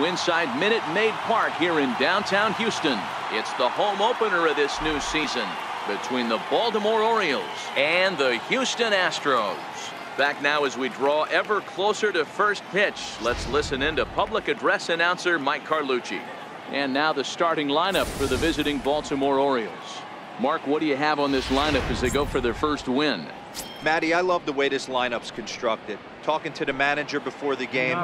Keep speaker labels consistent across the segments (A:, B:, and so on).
A: go inside Minute Maid Park here in downtown Houston. It's the home opener of this new season between the Baltimore Orioles and the Houston Astros. Back now as we draw ever closer to first pitch. Let's listen in to public address announcer Mike Carlucci. And now the starting lineup for the visiting Baltimore Orioles. Mark, what do you have on this lineup as they go for their first win?
B: Matty, I love the way this lineup's constructed. Talking to the manager before the game,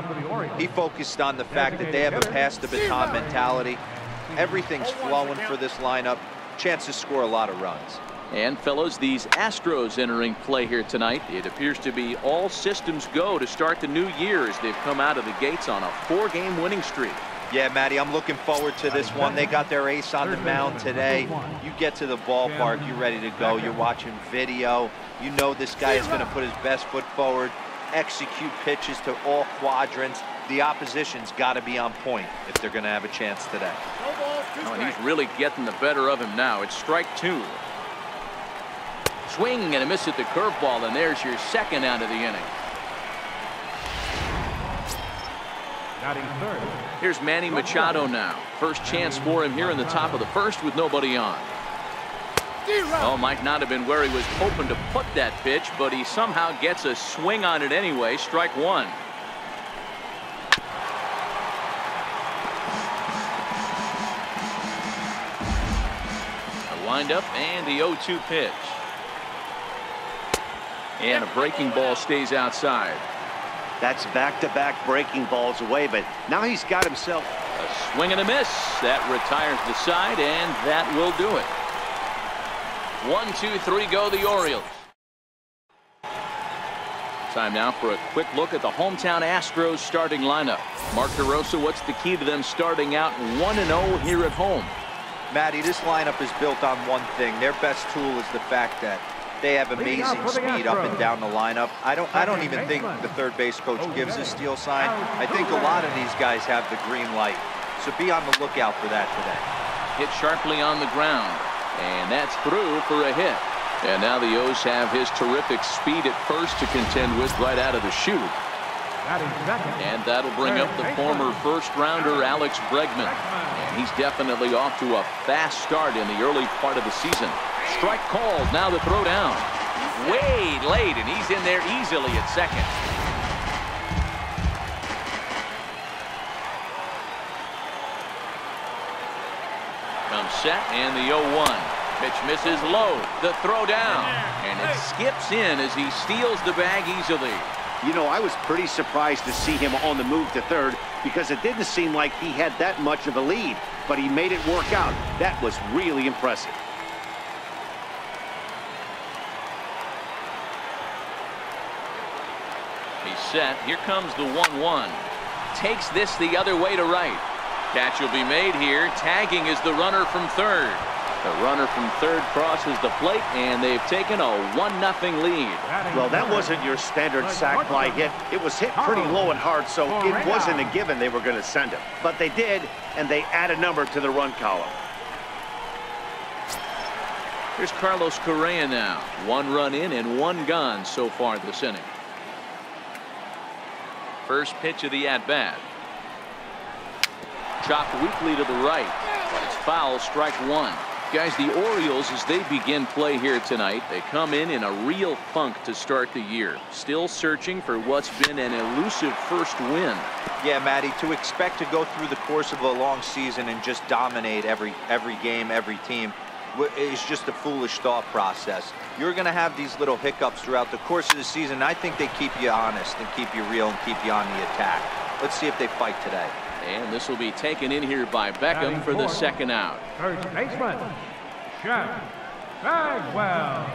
B: he focused on the fact that they have a pass the baton mentality. Everything's flowing for this lineup. Chance to score a lot of runs.
A: And fellows, these Astros entering play here tonight. It appears to be all systems go to start the new year as they've come out of the gates on a 4-game winning streak.
B: Yeah, Matty, I'm looking forward to this one. They got their ace on the mound today. You get to the ballpark, you're ready to go. You're watching video. You know this guy is going to put his best foot forward, execute pitches to all quadrants. The opposition's got to be on point if they're going to have a chance today.
A: Oh, and he's really getting the better of him now. It's strike 2. Swing and a miss at the curveball, and there's your second out of the inning. Here's Manny Machado now. First chance for him here in the top of the first with nobody on. Oh, might not have been where he was hoping to put that pitch, but he somehow gets a swing on it anyway. Strike 1. A windup and the 0-2 pitch. And a breaking ball stays outside.
C: That's back-to-back breaking balls away, but now he's got himself
A: a swing and a miss. That retires the side, and that will do it. 1, 2, 3 go the Orioles. Time now for a quick look at the hometown Astros starting lineup. Mark DeRosa, what's the key to them starting out 1-0 here at home?
B: Matty, this lineup is built on one thing. Their best tool is the fact that they have amazing speed up and down the lineup. I don't even think the third base coach gives a steal sign. I think a lot of these guys have the green light. So be on the lookout for that today.
A: Hit sharply on the ground. And that's through for a hit. And now the O's have his terrific speed at first to contend with right out of the chute. And that'll bring up the former first-rounder Alex Bregman. And he's definitely off to a fast start in the early part of the season. Strike called. Now the throw down. Way late, and he's in there easily at second. Comes set, and the 0-1. Pitch misses low. The throw down. And it skips in as he steals the bag easily.
C: You know, I was pretty surprised to see him on the move to third because it didn't seem like he had that much of a lead, but he made it work out. That was really impressive.
A: He's set. Here comes the 1-1. Takes this the other way to right. Catch will be made here. Tagging is the runner from third. The runner from third crosses the plate, and they've taken a 1-0 lead.
C: Well, that wasn't your standard sac fly hit. It was hit pretty low and hard, so it wasn't a given they were going to send him. But they did, and they add a number to the run column.
A: Here's Carlos Correa now. 1 run in and 1 gone so far this inning. First pitch of the at-bat. Chopped weakly to the right, but it's foul. Strike 1. Guys, the Orioles, as they begin play here tonight, they come in a real funk to start the year. Still searching for what's been an elusive first win.
B: Yeah, Matty, to expect to go through the course of a long season and just dominate every game, every team is just a foolish thought process. You're going to have these little hiccups throughout the course of the season. I think they keep you honest and keep you real and keep you on the attack. Let's see if they fight today.
A: And this will be taken in here by Beckham for the second out.
D: First baseman, Jeff Bagwell.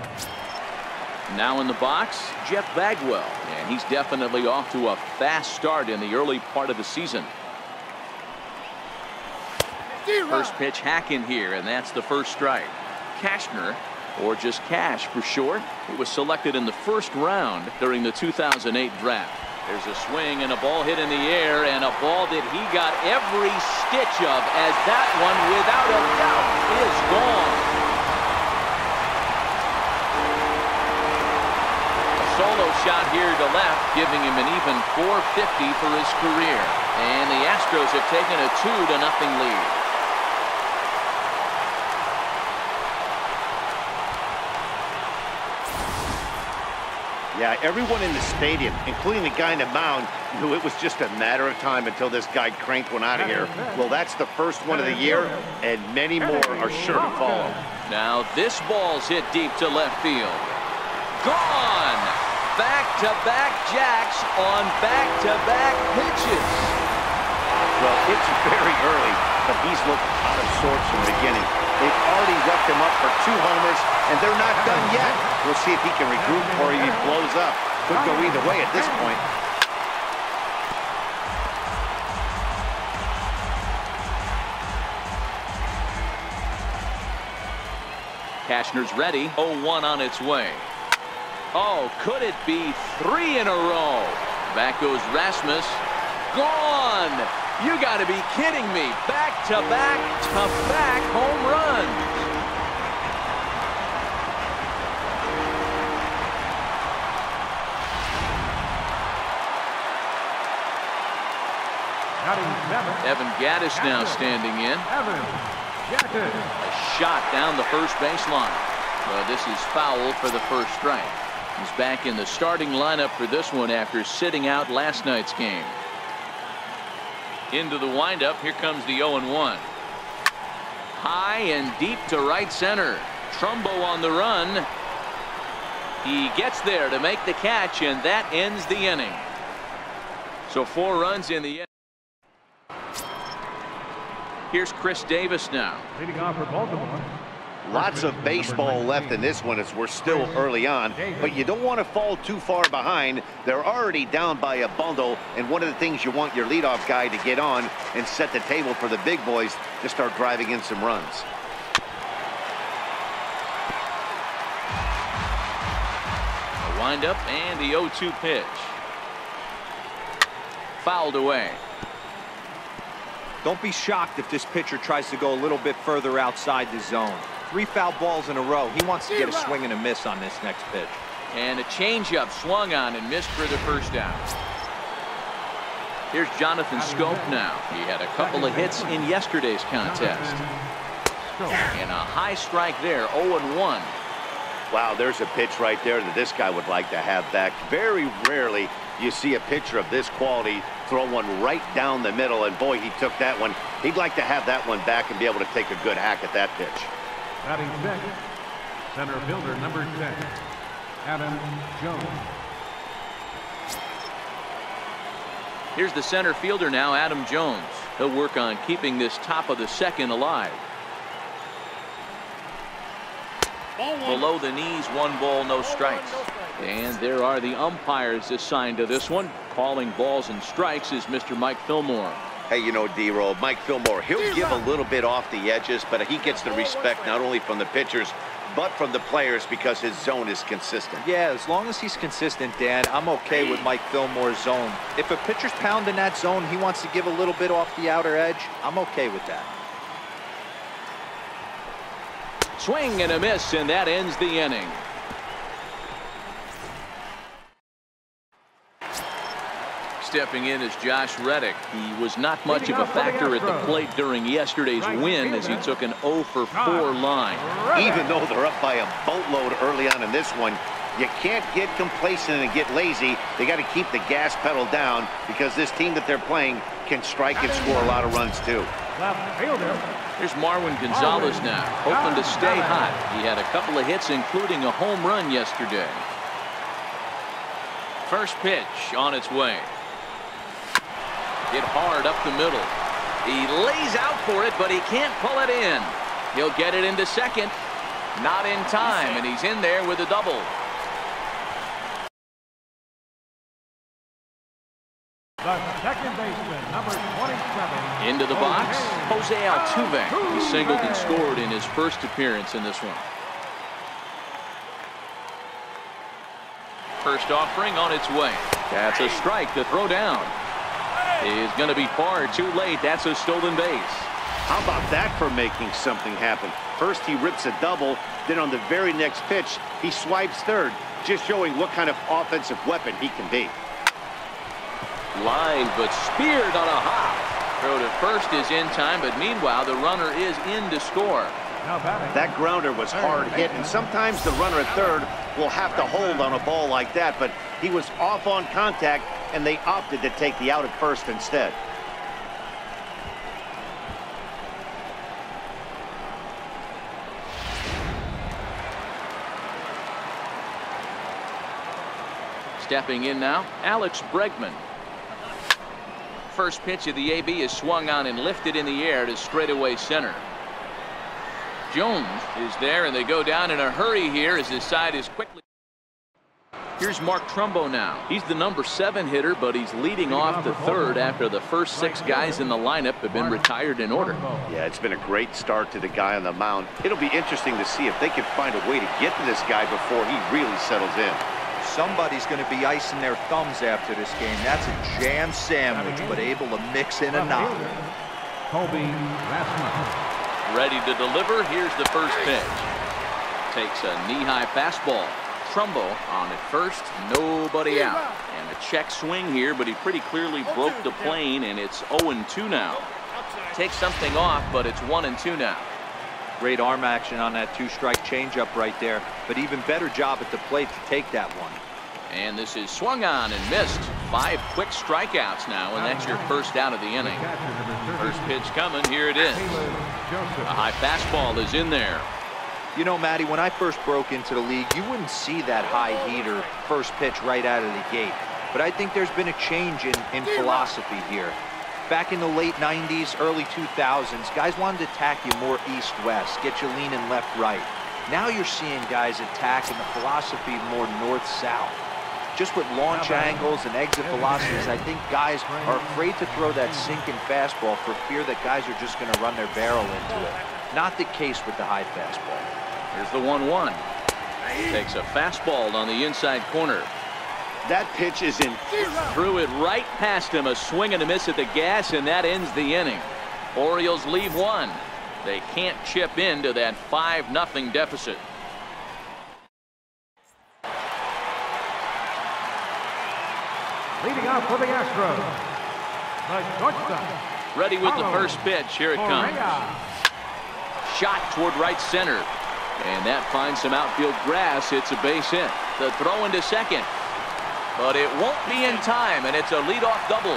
A: Now in the box, Jeff Bagwell. And he's definitely off to a fast start in the early part of the season. First pitch hack in here, and that's the first strike. Cashner, or just Cash for short, he was selected in the first round during the 2008 draft. There's a swing and a ball hit in the air, and a ball that he got every stitch of, as that one, without a doubt, is gone. A solo shot here to left, giving him an even .450 for his career. And the Astros have taken a 2-0 lead.
C: Yeah, everyone in the stadium, including the guy in the mound, knew it was just a matter of time until this guy cranked one out of here. Well, that's the first one of the year, and many more are sure to follow.
A: Now this ball's hit deep to left field. Gone! Back-to-back jacks on back-to-back pitches.
C: Well, it's very early, but he's looked out of sorts from the beginning. They've already wrecked him up for 2 homers, and they're not done yet. We'll see if he can regroup or if he blows up. Could go either way at this point.
A: Cashner's ready. 0-1 on its way. Oh, could it be 3 in a row? Back goes Rasmus. Gone! You got to be kidding me. Back-to-back home runs. Evan Gaddis now standing in. A shot down the first baseline. Well, this is foul for the first strike. He's back in the starting lineup for this one after sitting out last night's game. Into the windup. Here comes the 0-1. High and deep to right center. Trumbo on the run. He gets there to make the catch, and that ends the inning. So 4 runs in the inning. Here's Chris Davis now.
D: Leading off for Baltimore.
C: Lots of baseball left in this one as we're still early on, but you don't want to fall too far behind. They're already down by a bundle, and one of the things you want your leadoff guy to get on and set the table for the big boys to start driving in some runs.
A: A windup and the 0-2 pitch. Fouled away.
B: Don't be shocked if this pitcher tries to go a little bit further outside the zone. 3 foul balls in a row. He wants to get a swing and a miss on this next pitch.
A: And a changeup swung on and missed for the first out. Here's Jonathan Scope now. He had a couple of hits in yesterday's contest. And a high strike there, 0-1.
C: Wow, there's a pitch right there that this guy would like to have back. Very rarely you see a pitcher of this quality throw one right down the middle, and boy, he took that one. He'd like to have that one back and be able to take a good hack at that pitch.
D: Batting second, center fielder number 10, Adam Jones.
A: Here's the center fielder now, Adam Jones. He'll work on keeping this top of the second alive. Below the knees, 1 ball, no strikes. And there are the umpires assigned to this one. Calling balls and strikes is Mr. Mike Fillmore.
C: Hey, you know, D-Roll, Mike Fillmore, he'll give a little bit off the edges, but he gets the respect not only from the pitchers, but from the players because his zone is consistent.
B: Yeah, as long as he's consistent, Dan, I'm okay with Mike Fillmore's zone. If a pitcher's pounding that zone, he wants to give a little bit off the outer edge, I'm okay with that.
A: Swing and a miss, and that ends the inning. Stepping in is Josh Reddick. He was not much of a factor at the plate during yesterday's win as he took an 0-for-4 line.
C: Even though they're up by a boatload early on in this one, you can't get complacent and get lazy. They got to keep the gas pedal down because this team that they're playing can strike and score a lot of runs too.
A: Here's Marwin Gonzalez now, hoping to stay hot. He had a couple of hits, including a home run yesterday. First pitch on its way. Hit hard up the middle. He lays out for it, but he can't pull it in. He'll get it into second. Not in time, and he's in there with a double.
D: The second baseman, number 27.
A: Into the box, Jose Altuve. He singled and scored in his first appearance in this one. First offering on its way. That's a strike to throw down. Is going to be far too late. That's a stolen base.
C: How about that for making something happen? First he rips a double, then on the very next pitch, he swipes third, just showing what kind of offensive weapon he can be.
A: Line, but speared on a hop. Throw to first is in time, but meanwhile, the runner is in to score.
C: That grounder was hard hit, and sometimes the runner at third will have to hold on a ball like that, but he was off on contact, and they opted to take the out at first instead.
A: Stepping in now, Alex Bregman. First pitch of the AB is swung on and lifted in the air to straightaway center. Jones is there, and they go down in a hurry here as his side is quickly. Here's Mark Trumbo now. He's the number 7 hitter, but he's leading off the third after the first 6 guys in the lineup have been retired in order.
C: Yeah, it's been a great start to the guy on the mound. It'll be interesting to see if they can find a way to get to this guy before he really settles in.
B: Somebody's going to be icing their thumbs after this game. That's a jam sandwich, but able to mix in a knock.
A: Ready to deliver. Here's the first pitch. Takes a knee-high fastball. Trumbo on at first, nobody out. And a check swing here, but he pretty clearly broke the plane, and it's 0-2 now. Takes something off, but it's 1-2 now.
B: Great arm action on that 2-strike changeup right there, but even better job at the plate to take that one.
A: And this is swung on and missed. 5 quick strikeouts now, and that's your first out of the inning. First pitch coming, here it is. A high fastball is in there.
B: You know, Matty, when I first broke into the league, you wouldn't see that high heater first pitch right out of the gate. But I think there's been a change in philosophy here. Back in the late 90s, early 2000s, guys wanted to attack you more east-west, get you leaning left-right. Now you're seeing guys attacking the philosophy more north-south. Just with launch angles and exit velocities, I think guys are afraid to throw that sinking fastball for fear that guys are just going to run their barrel into it. Not the case with the high fastball.
A: Here's the 1-1. Takes a fastball on the inside corner.
C: That pitch is in.
A: Threw it right past him. A swing and a miss at the gas, and that ends the inning. Orioles leave one. They can't chip into that 5-0 deficit.
D: Leading off for the Astros, the shortstop.
A: Ready with the first pitch. Here it comes. Shot toward right center. And that finds some outfield grass. It's a base hit. The throw into second. But it won't be in time, and it's a leadoff double.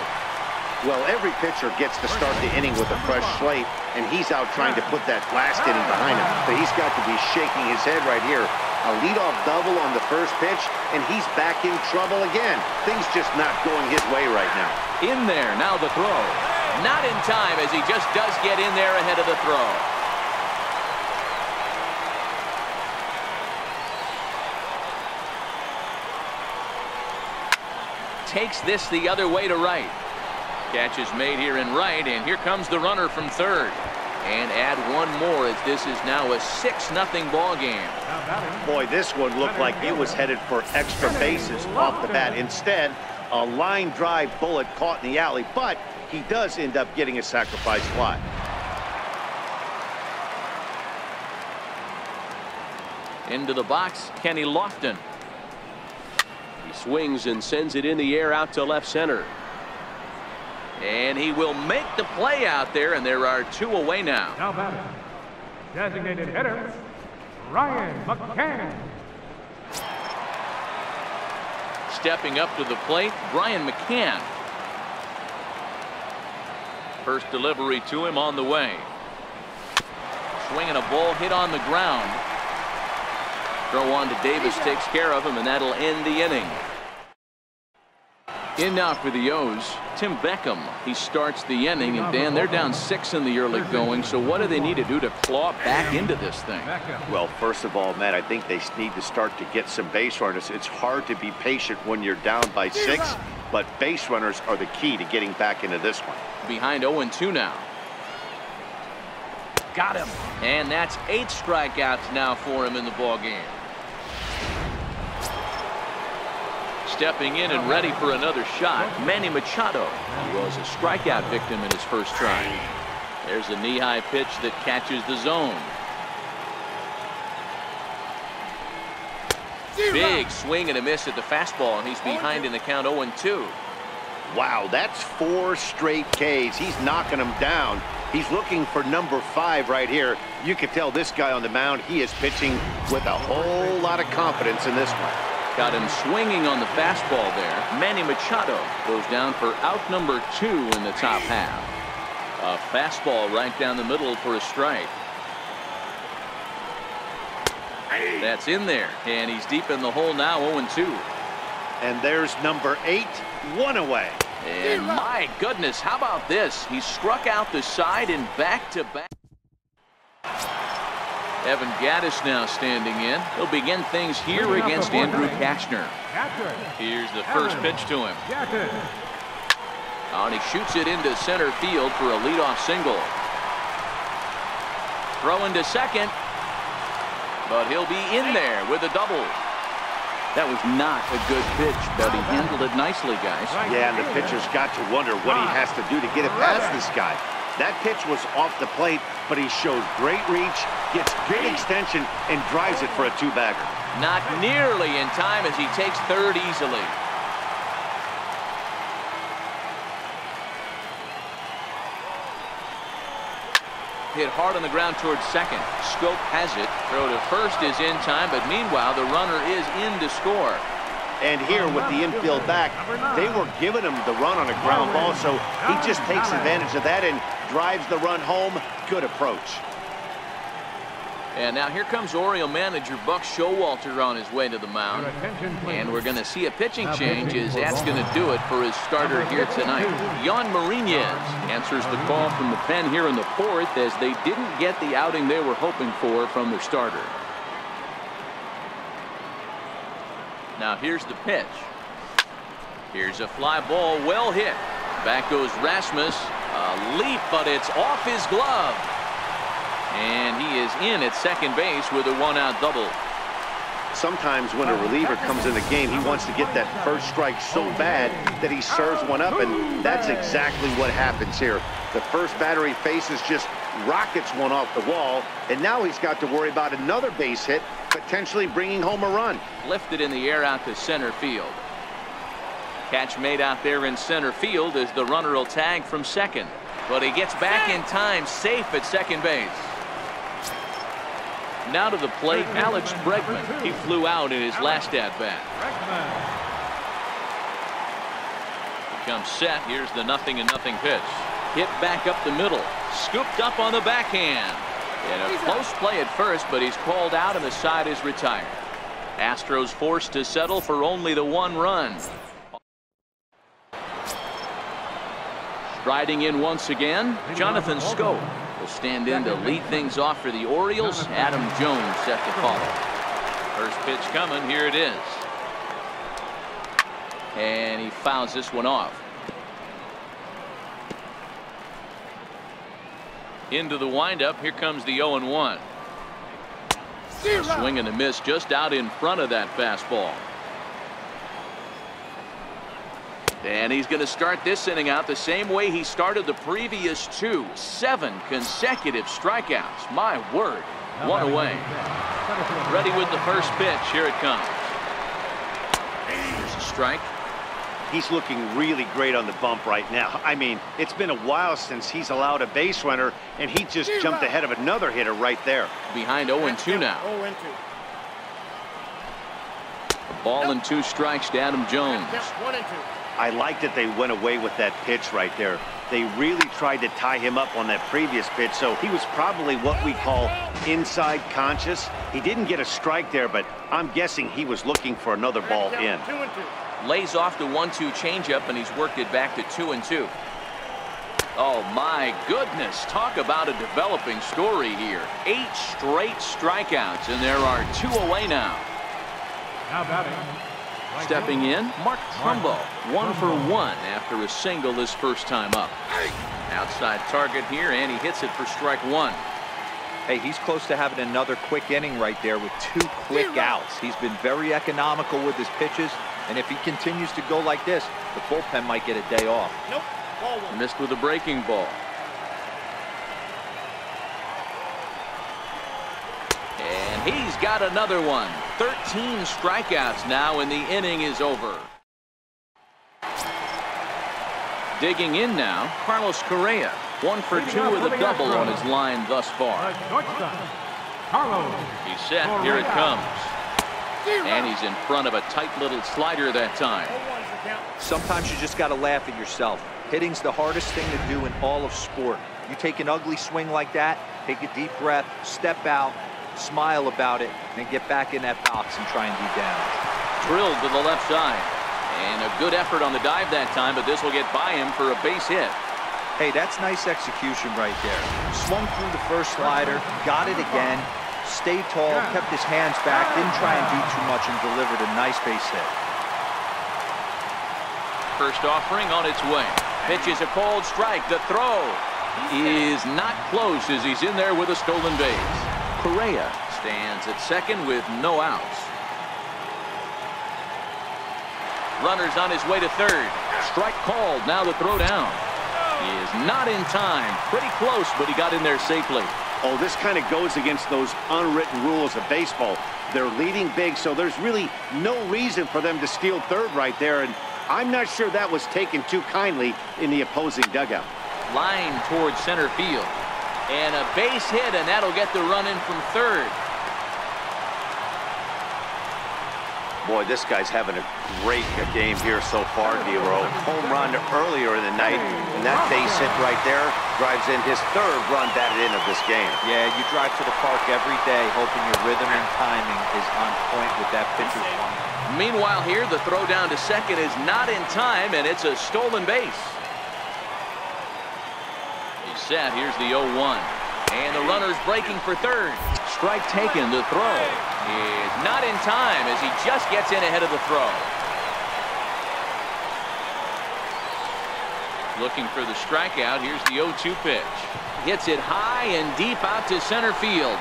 C: Well, every pitcher gets to start the inning with a fresh slate, and he's out trying to put that last inning behind him. But he's got to be shaking his head right here. A leadoff double on the first pitch, and he's back in trouble again. Things just not going his way right now.
A: In there, now the throw. Not in time, as he just does get in there ahead of the throw. Takes this the other way to right. Catch is made here in right, and here comes the runner from third. And add one more, as this is now a 6-0 ball game.
C: Boy, this one looked like it was headed for extra bases off the bat. Instead, a line drive bullet caught in the alley, but he does end up getting a sacrifice fly.
A: Into the box, Kenny Lofton. He swings and sends it in the air out to left center. And he will make the play out there, and there are 2 away now.
D: Now batting, designated hitter, Ryan McCann.
A: Stepping up to the plate, Brian McCann. First delivery to him on the way. Swinging a ball hit on the ground. Throw on to Davis takes care of him, and that'll end the inning. In now for the O's, Tim Beckham. He starts the inning, and Dan, they're down 6 in the early going, so what do they need to do to claw back into this thing?
C: Well, first of all, Matt, I think they need to start to get some base runners. It's hard to be patient when you're down by 6, but base runners are the key to getting back into this one.
A: Behind 0-2 now. Got him. And that's 8 strikeouts now for him in the ball game. Stepping in and ready for another shot, Manny Machado. He was a strikeout victim in his first try. There's a knee-high pitch that catches the zone. Big swing and a miss at the fastball, and he's behind in the count 0-2.
C: Wow, that's 4 straight Ks. He's knocking them down. He's looking for number 5 right here. You can tell this guy on the mound, he is pitching with a whole lot of confidence in this one.
A: Got him swinging on the fastball there. Manny Machado goes down for out number 2 in the top half. A fastball right down the middle for a strike. That's in there, and he's deep in the hole now, 0-2.
C: And there's number 8, 1 away.
A: And my goodness, how about this? He struck out the side and back-to-back. Evan Gaddis now standing in. He'll begin things here against Andrew Kachner. Here's the first pitch to him. And he shoots it into center field for a leadoff single. Throw into second. But he'll be in there with a double. That was not a good pitch, but he handled it nicely, guys.
C: Yeah, and the pitcher's got to wonder what he has to do to get it past this guy. That pitch was off the plate, but he shows great reach, gets good extension, and drives it for a 2-bagger.
A: Not nearly in time as he takes third easily. Hit hard on the ground towards second. Scope has it. Throw to first is in time, but meanwhile the runner is in to score.
C: And here with the infield back, they were giving him the run on a ground ball, so he just takes advantage of that and drives the run home. Good approach.
A: And now here comes Oriole manager Buck Showalter on his way to the mound. And we're going to see a pitching change as that's going to do it for his starter here tonight. Yon Marinez answers the call from the pen here in the 4th as they didn't get the outing they were hoping for from their starter. Now here's the pitch. Here's a fly ball, well hit. Back goes Rasmus. A leap, but it's off his glove. And he is in at second base with a 1-out double.
C: Sometimes when a reliever comes in the game, he wants to get that first strike so bad that he serves one up, and that's exactly what happens here. The first batter he faces just rockets one off the wall, and now he's got to worry about another base hit, potentially bringing home a run.
A: Lifted in the air out to center field. Catch made out there in center field as the runner will tag from second. But he gets back in time, safe at second base. Now to the plate, Alex Bregman. He flew out in his last at-bat. Becomes set. Here's the 0-0 pitch. Hit back up the middle. Scooped up on the backhand. And a close play at first, but he's called out and the side is retired. Astros forced to settle for only the 1 run. Striding in once again, Jonathan Scope will stand in to lead things off for the Orioles. Adam Jones set to follow. First pitch coming. Here it is. And he fouls this one off. Into the windup. Here comes the 0-1. Swing and a miss just out in front of that fastball. And he's going to start this inning out the same way he started the previous 2. 7 consecutive strikeouts. My word. 1 away. Ready with the first pitch. Here it comes. Here's a strike.
C: He's looking really great on the bump right now. I mean, it's been a while since he's allowed a base runner, and he just jumped ahead of another hitter right there.
A: Behind 0-2 now. A ball and 2 strikes to Adam Jones.
C: I like that they went away with that pitch right there. They really tried to tie him up on that previous pitch, so he was probably what we call inside conscious. He didn't get a strike there, but I'm guessing he was looking for another ball in.
A: Lays off the 1-2 changeup, and he's worked it back to 2-2. Oh my goodness, talk about a developing story here. 8 straight strikeouts, and there are 2 away now.
D: Now batting.
A: Stepping in, Mark Trumbo, 1 for 1 after a single his first time up. Outside target here, and he hits it for strike 1.
B: Hey, he's close to having another quick inning right there with 2 quick outs. He's been very economical with his pitches, and if he continues to go like this, the bullpen might get a day off.
A: Missed with a breaking ball. He's got another one. 13 strikeouts now, and the inning is over. Digging in now, Carlos Correa. 1 for 2 with a double on his line thus far. He's set. Here it comes. And he's in front of a tight little slider that time.
B: Sometimes you just got to laugh at yourself. Hitting's the hardest thing to do in all of sport. You take an ugly swing like that, take a deep breath, step out, smile about it, and get back in that box and try and do damage.
A: Drilled to the left side. And a good effort on the dive that time, but this will get by him for a base hit.
B: Hey, that's nice execution right there. Swung through the first slider, got it again, stayed tall, kept his hands back, didn't try and do too much, and delivered a nice base hit.
A: First offering on its way. Pitches a cold strike. The throw is not close as he's in there with a stolen base. Correa stands at second with no outs. Runners on his way to third. Strike called. Now the throw down. He is not in time. Pretty close, but he got in there safely.
C: Oh, this kind of goes against those unwritten rules of baseball. They're leading big, so there's really no reason for them to steal third right there, and I'm not sure that was taken too kindly in the opposing dugout.
A: Line towards center field. And a base hit, and that'll get the run in from third.
C: Boy, this guy's having a great game here so far, D-Row. Home run earlier in the night, and that base hit right there drives in his third run batted in of this game.
B: Yeah, you drive to the park every day hoping your rhythm and timing is on point with that pitcher's one.
A: Meanwhile here, the throw down to second is not in time, and it's a stolen base. He's set. Here's the 0-1. And the runner's breaking for third. Strike taken. The throw is not in time as he just gets in ahead of the throw. Looking for the strikeout. Here's the 0-2 pitch. Hits it high and deep out to center field.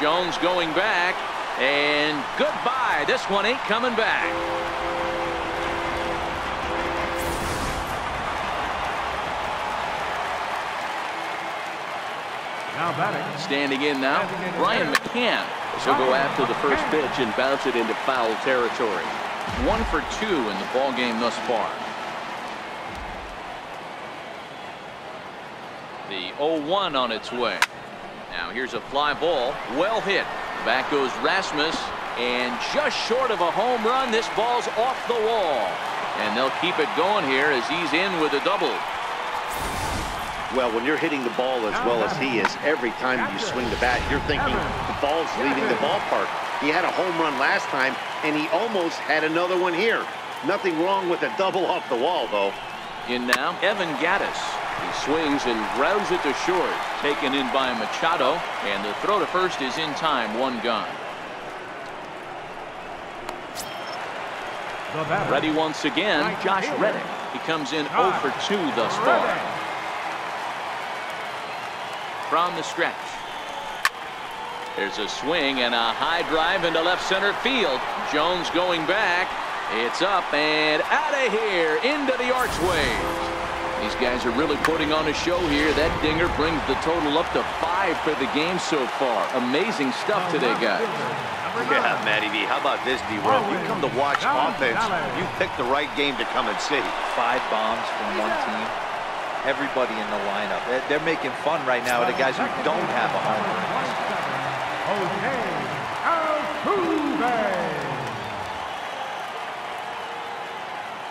A: Jones going back. And goodbye. This one ain't coming back.
D: Now batting.
A: Standing in now, Brian McCann. He'll go after the first pitch and bounce it into foul territory. 1 for 2 in the ball game thus far. The 0-1 on its way. Now here's a fly ball. Well hit. Back goes Rasmus. And just short of a home run, this ball's off the wall. And they'll keep it going here as he's in with a double.
C: Well, when you're hitting the ball as well as he is, every time you swing the bat, you're thinking the ball's leaving the ballpark. He had a home run last time, and he almost had another one here. Nothing wrong with a double off the wall, though.
A: In now, Evan Gattis. He swings and grounds it to short. Taken in by Machado, and the throw to first is in time. 1 gone. Ready once again, Josh Reddick. He comes in 0 for 2 thus far. From the stretch. There's a swing and a high drive into left center field. Jones going back. It's up and out of here into the archways. These guys are really putting on a show here. That dinger brings the total up to 5 for the game so far. Amazing stuff today, guys.
C: Yeah, Matty V. How about this, D-Row? You come to watch offense, you pick the right game to come and see.
B: 5 bombs from one team. Everybody in the lineup. They're making fun right now of the guys who don't have a home run.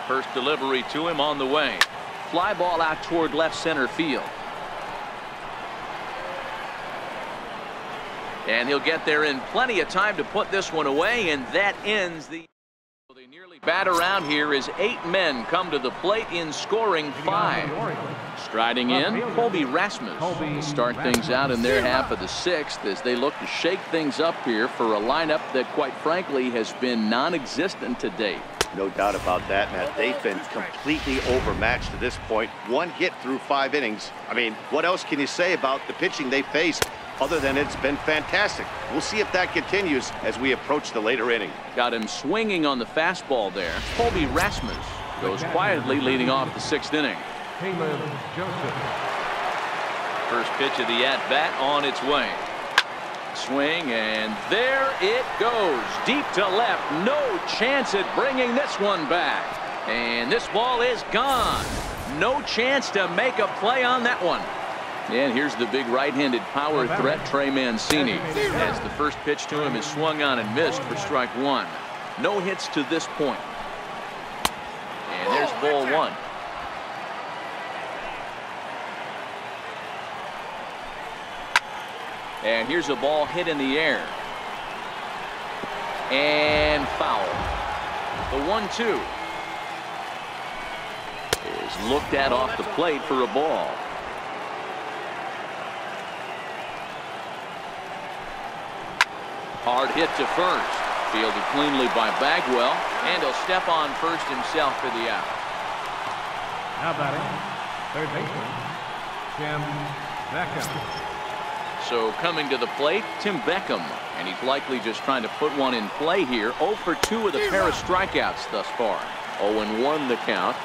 A: First delivery to him on the way. Fly ball out toward left center field. And he'll get there in plenty of time to put this one away, and that ends the... They nearly bat around here as 8 men come to the plate in scoring 5. Striding in, Colby Rasmus to start things out in their half of the 6th as they look to shake things up here for a lineup that, quite frankly, has been non-existent to date.
C: No doubt about that, Matt. They've been completely overmatched to this point. 1 hit through 5 innings. I mean, what else can you say about the pitching they faced other than it's been fantastic? We'll see if that continues as we approach the later inning.
A: Got him swinging on the fastball there. Colby Rasmus goes quietly leading off the 6th inning. First pitch of the at-bat on its way. Swing, and there it goes. Deep to left. No chance at bringing this one back. And this ball is gone. No chance to make a play on that one. And here's the big right-handed power threat, Trey Mancini. As the first pitch to him is swung on and missed for strike one. No hits to this point. And there's ball one. And here's a ball hit in the air. And foul. The 1-2 is looked at off the plate for a ball. Hard hit to first. Fielded cleanly by Bagwell. And he'll step on first himself for the out.
D: Now batting, third baseman, Tim Beckham.
A: So coming to the plate, Tim Beckham. And he's likely just trying to put one in play here. 0 for 2 with a pair of strikeouts thus far. 0-1 the count.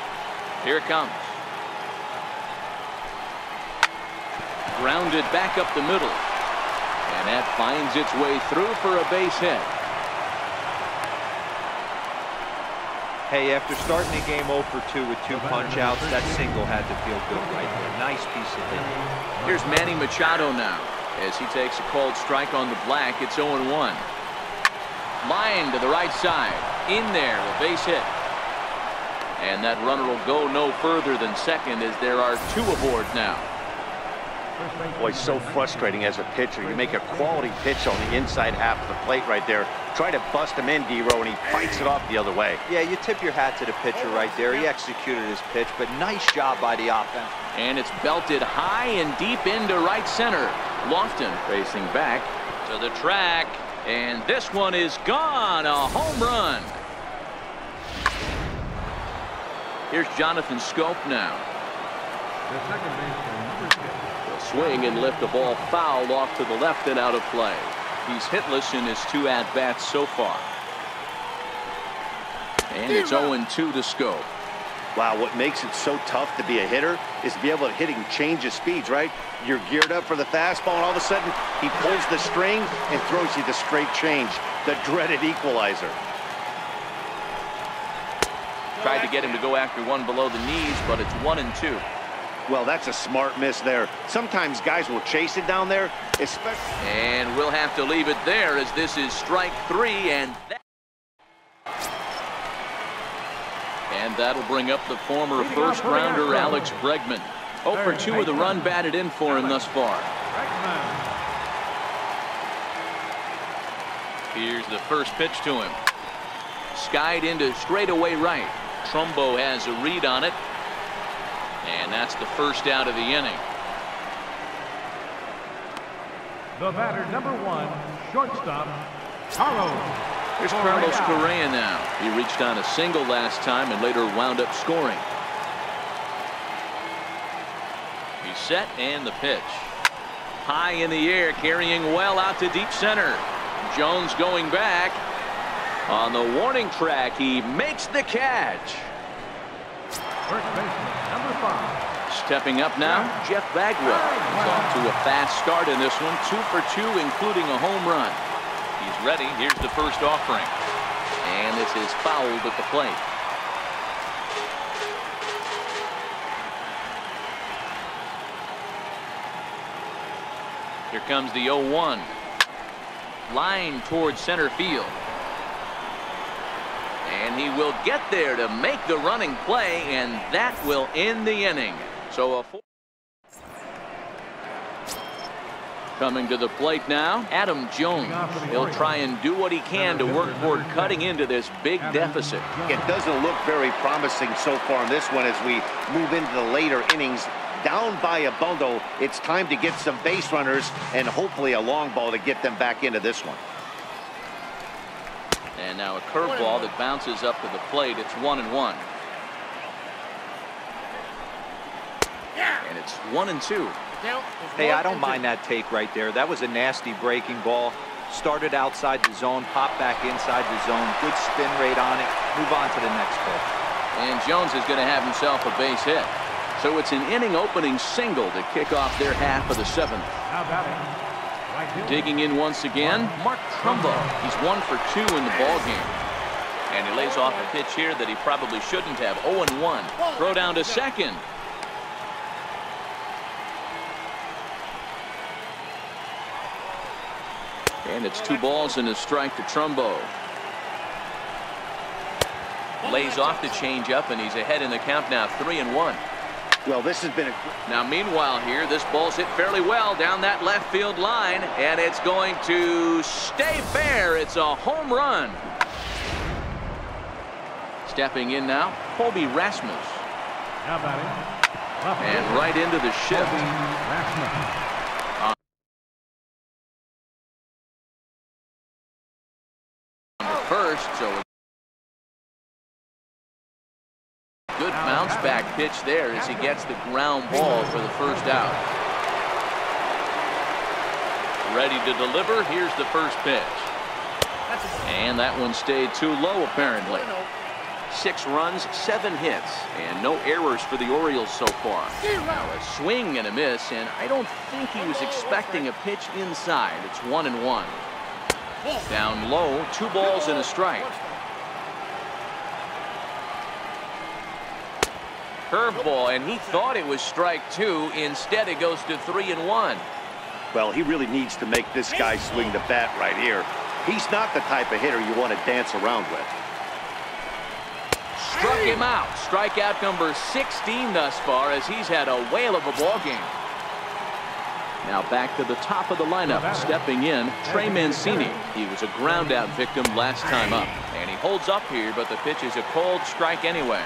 A: Here it comes. Grounded back up the middle. And that finds its way through for a base hit.
B: Hey, after starting the game 0 for 2 with 2 punch-outs, that single had to feel good right there. Nice piece of hitting.
A: Here's Manny Machado now. As he takes a called strike on the black, it's 0-1. Line to the right side. In there, a base hit. And that runner will go no further than second as there are 2 aboard now.
C: Boy, so frustrating as a pitcher. You make a quality pitch on the inside half of the plate right there. Try to bust him in, D-Row, and he fights it off the other way.
B: Yeah, you tip your hat to the pitcher right there. He executed his pitch, but nice job by the offense.
A: And it's belted high and deep into right center. Lofton facing back to the track. And this one is gone. A home run. Here's Jonathan Scope now.
D: The second baseman, number 6.
A: Swing and lift the ball foul off to the left and out of play. He's hitless in his 2 at-bats so far. And it's 0-2 to Scope.
C: Wow, what makes it so tough to be a hitter is to be able to hitting change of speeds, right? You're geared up for the fastball, and all of a sudden, he pulls the string and throws you the straight change, the dreaded equalizer.
A: Tried to get him to go after one below the knees, but it's 1-2.
C: Well, that's a smart miss there. Sometimes guys will chase it down there, especially.
A: And we'll have to leave it there as this is strike 3, and that'll bring up the former first-rounder Alex Bregman. 0 for 2 with a run batted in for him thus far. Here's the first pitch to him. Skied into straightaway right. Trumbo has a read on it. And that's the first out of the inning.
D: The batter, number 1, shortstop, Carlos.
A: Here's Carlos Correa now. He reached on a single last time and later wound up scoring. He's set and the pitch. High in the air, carrying well out to deep center. Jones going back. On the warning track, he makes the catch.
D: First baseman, number 5.
A: Stepping up now, Jeff Bagwell. He's off to a fast start in this one. 2 for 2, including a home run. He's ready. Here's the first offering. And this is fouled at the plate. Here comes the 0-1. Line towards center field. And he will get there to make the running play, and that will end the inning. So a 4. Coming to the plate now, Adam Jones. He'll try and do what he can to work toward cutting into this big deficit.
C: It doesn't look very promising so far in this one as we move into the later innings. Down by a bundle, it's time to get some base runners and hopefully a long ball to get them back into this one.
A: And now a curveball that bounces up to the plate. It's 1-1. And it's 1-2.
B: Hey, I don't mind that take right there. That was a nasty breaking ball. Started outside the zone, popped back inside the zone. Good spin rate on it. Move on to the next pitch.
A: And Jones is going to have himself a base hit. So it's an inning opening single to kick off their half of the 7th.
D: Now batting,
A: Digging in once again, Mark Trumbo. He's 1 for 2 in the ball game. And he lays off a pitch here that he probably shouldn't have. 0-1. Throw down to second. And it's 2 balls and a strike to Trumbo. Lays off the changeup, and he's ahead in the count now, 3-1.
C: Well, this has been a...
A: Now, meanwhile here, this ball's hit fairly well down that left field line, and it's going to stay fair. It's a home run. Stepping in now, Colby Rasmus.
D: Now batting.
A: And right into the shift. First, so good bounce back pitch there as he gets the ground ball for the first out. Ready to deliver. Here's the first pitch. And that one stayed too low apparently. 6 runs, 7 hits, and no errors for the Orioles so far. Now a swing and a miss, and I don't think he was expecting a pitch inside. It's 1-1. Down low, 2 balls and a strike. Curveball, and he thought it was strike 2. Instead, it goes to 3-1.
C: Well, he really needs to make this guy swing the bat right here. He's not the type of hitter you want to dance around with.
A: Struck him out. Strikeout number 16 thus far as he's had a whale of a ball game. Now back to the top of the lineup. Stepping in, Trey Mancini. He was a ground out victim last time up. And he holds up here, but the pitch is a cold strike anyway.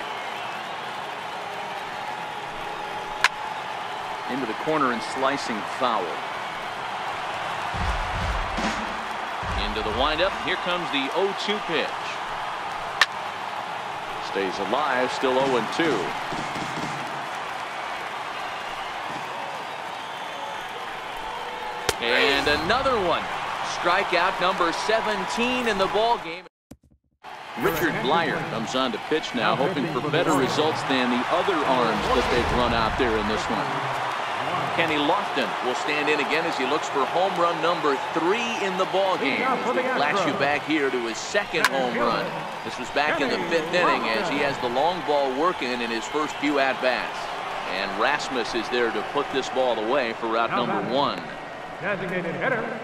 A: Into the corner and slicing foul. Into the windup. Here comes the 0-2 pitch. Stays alive, still 0-2. And another one. Strikeout number 17 in the ball game. Richard Blyer comes on to pitch now, hoping for better results than the other arms that they've run out there in this one. Kenny Lofton will stand in again as he looks for home run number 3 in the ball game. As we flash you back here to his second home run. This was back in the 5th inning as he has the long ball working in his first few at-bats. And Rasmus is there to put this ball away for route number 1.
D: Designated hitter,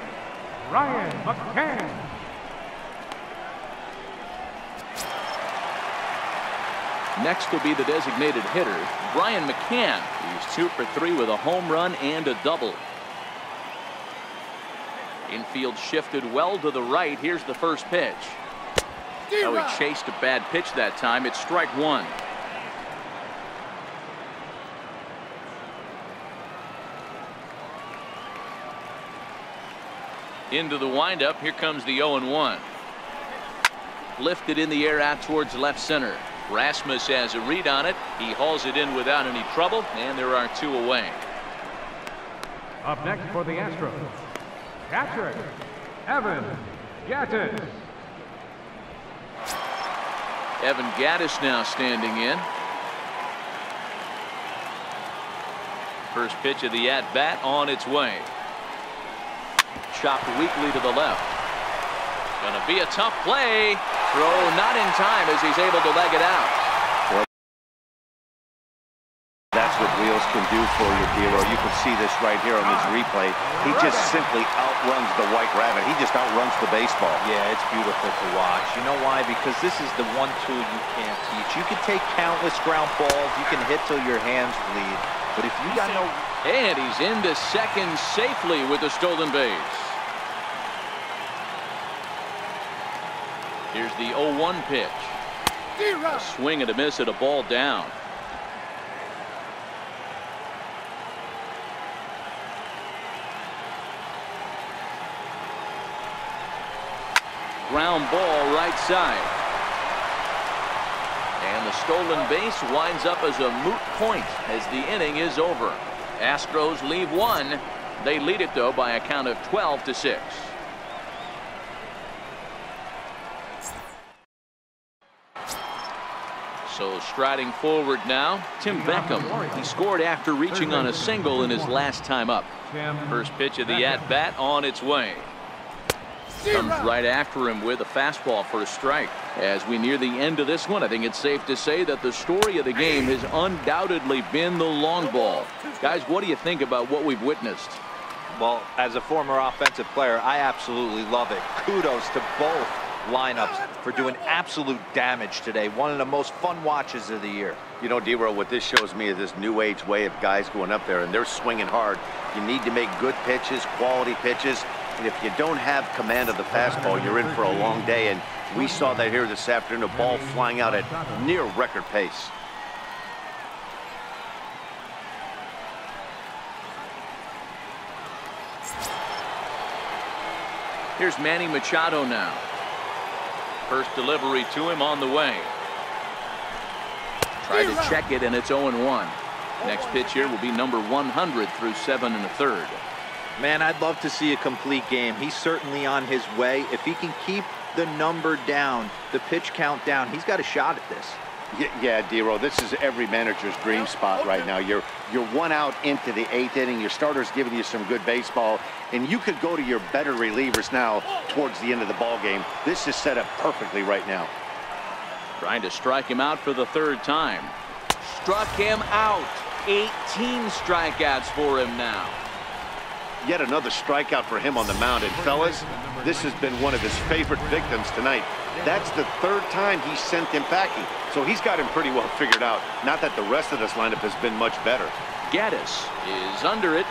D: Ryan McCann.
A: Next will be the designated hitter, Brian McCann. He's 2 for 3 with a home run and a double. Infield shifted well to the right. Here's the first pitch. Oh, he chased a bad pitch that time. It's strike 1. Into the windup. Here comes the 0-1. Lifted in the air out towards left center. Rasmus has a read on it. He hauls it in without any trouble, and there are 2 away.
D: Up next for the Astros, catcher Evan Gattis.
A: Evan Gattis now standing in. First pitch of the at-bat on its way. Chopped weakly to the left. Gonna be a tough play. Throw not in time as he's able to leg it out.
C: Well, that's what wheels can do for you, D'Lo. You can see this right here on this replay. He just simply outruns the White Rabbit. He just outruns the baseball.
B: Yeah, it's beautiful to watch. You know why? Because this is the one tool you can't teach. You can take countless ground balls. You can hit till your hands bleed. But if you got no...
A: And he's into second safely with the stolen base. Here's the 0-1 pitch. A swing and a miss at a ball down. Ground ball right side. And the stolen base winds up as a moot point as the inning is over. Astros leave 1. They lead it though by a count of 12-6. So striding forward now, Tim Beckham. He scored after reaching on a single in his last time up. First pitch of the at-bat on its way. Comes right after him with a fastball for a strike. As we near the end of this one, I think it's safe to say that the story of the game has undoubtedly been the long ball. Guys, what do you think about what we've witnessed?
B: Well, as a former offensive player, I absolutely love it. Kudos to both lineups for doing absolute damage today. One of the most fun watches of the year.
C: You know, D-Row, what this shows me is this new age way of guys going up there, and they're swinging hard. You need to make good pitches, quality pitches, and if you don't have command of the fastball, you're in for a long day, and we saw that here this afternoon, a ball flying out at near record pace.
A: Here's Manny Machado now. First delivery to him on the way. Try to check it, and it's 0-1. Next pitch here will be number 100 through 7 1/3.
B: Man, I'd love to see a complete game. He's certainly on his way. If he can keep the number down, the pitch count down, he's got a shot at this.
C: Yeah, D-Row, this is every manager's dream spot right now. You're 1 out into the 8th inning. Your starter's giving you some good baseball, and you could go to your better relievers now towards the end of the ball game. This is set up perfectly right now.
A: Trying to strike him out for the 3rd time. Struck him out. 18 strikeouts for him now.
C: Yet another strikeout for him on the mound. And fellas, this has been one of his favorite victims tonight. That's the 3rd time he sent him packing. So he's got him pretty well figured out. Not that the rest of this lineup has been much better.
A: Gaddis is under it.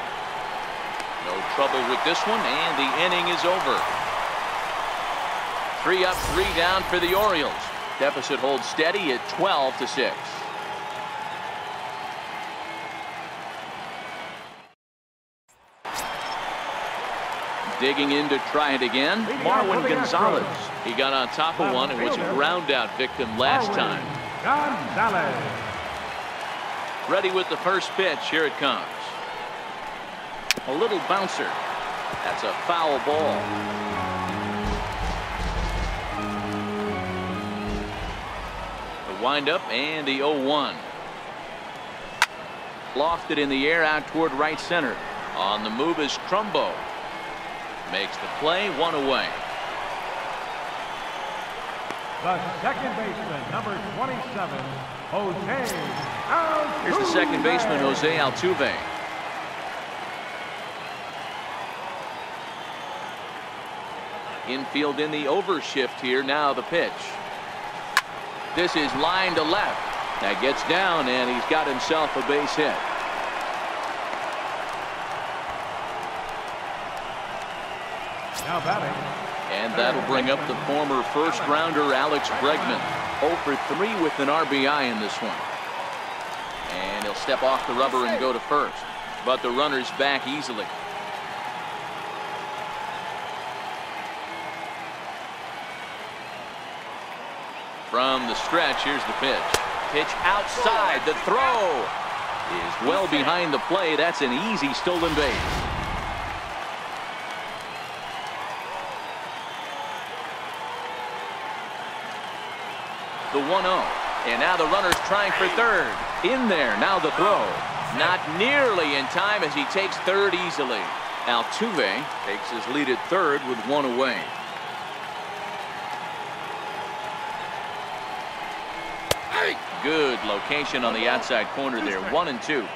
A: No trouble with this one, and the inning is over. 3 up, 3 down for the Orioles. Deficit holds steady at 12-6. Digging in to try it again, Marwin Gonzalez. He got on top of one and was a ground out victim last time.
D: Gonzalez.
A: Ready with the first pitch. Here it comes. A little bouncer. That's a foul ball. The windup and the 0-1. Lofted in the air out toward right center. On the move is Trumbo. Makes the play, 1 away.
D: The second baseman, number 27, Jose Altuve.
A: Here's the second baseman, Jose Altuve. Infield in the overshift here. Now the pitch. This is line to left. That gets down, and he's got himself a base hit.
D: Now batting.
A: And that'll bring up the former first-rounder Alex Bregman. 0 for 3 with an RBI in this one. And he'll step off the rubber and go to first. But the runner's back easily. From the stretch, here's the pitch. Pitch outside. The throw is well behind the play. That's an easy stolen base. The 1-0. And now the runner's trying for third. In there. Now the throw. Not nearly in time as he takes third easily. Altuve takes his lead at third with 1 away. Good location on the outside corner there. 1-2.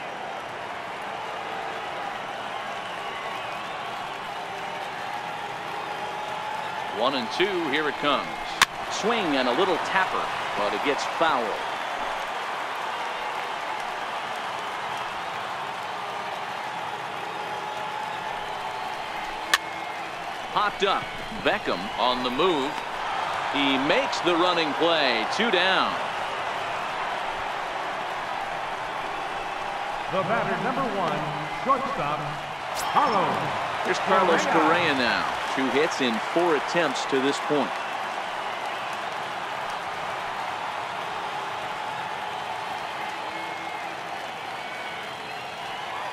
A: One and two. Here it comes. Swing and a little tapper, but it gets foul. Popped up. Beckham on the move. He makes the running play. 2 down.
D: The batter, number 1, shortstop, Carlos.
A: Here's Carlos Correa now. 2 hits in 4 attempts to this point.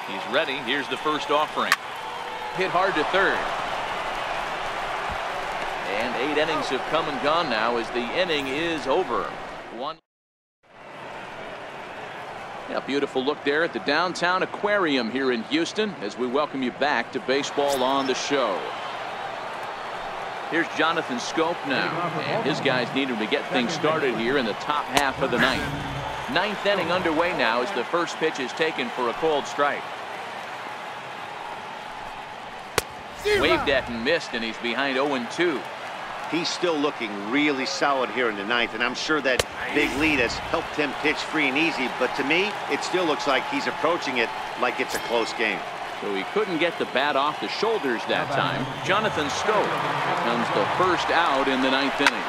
A: He's ready. Here's the first offering. Hit hard to third. And 8 innings have come and gone now as the inning is over. A beautiful look there at the downtown aquarium here in Houston as we welcome you back to Baseball on the Show. Here's Jonathan Scope now, and his guys need him to get things started here in the top half of the ninth. Ninth inning underway now as the first pitch is taken for a cold strike. Waved at and missed, and he's behind 0-2.
C: He's still looking really solid here in the ninth, and I'm sure that big lead has helped him pitch free and easy, but to me, it still looks like he's approaching it like it's a close game.
A: So he couldn't get the bat off the shoulders that time. Jonathan Scope becomes the first out in the ninth inning.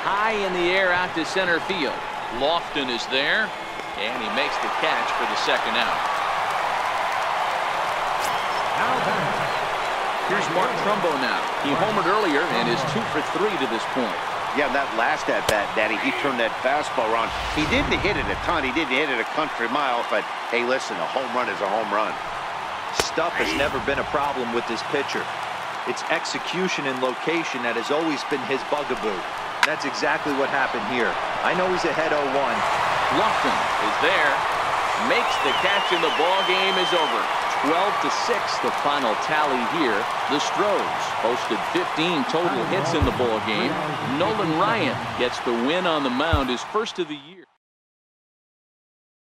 A: High in the air out to center field. Lofton is there, and he makes the catch for the second out. Here's Mark Trumbo now. He homered earlier and is 2 for 3 to this point.
C: Yeah, that last at-bat, Daddy, he turned that fastball around. He didn't hit it a ton. He didn't hit it a country mile, but hey, listen, a home run is a home run.
B: Stuff has never been a problem with this pitcher. It's execution and location that has always been his bugaboo. That's exactly what happened here. I know he's ahead 0-1.
A: Lofton is there, makes the catch, and the ball game is over. 12-6 the final tally here. The Astros posted 15 total hits in the ball game. Nolan Ryan gets the win on the mound, his first of the year.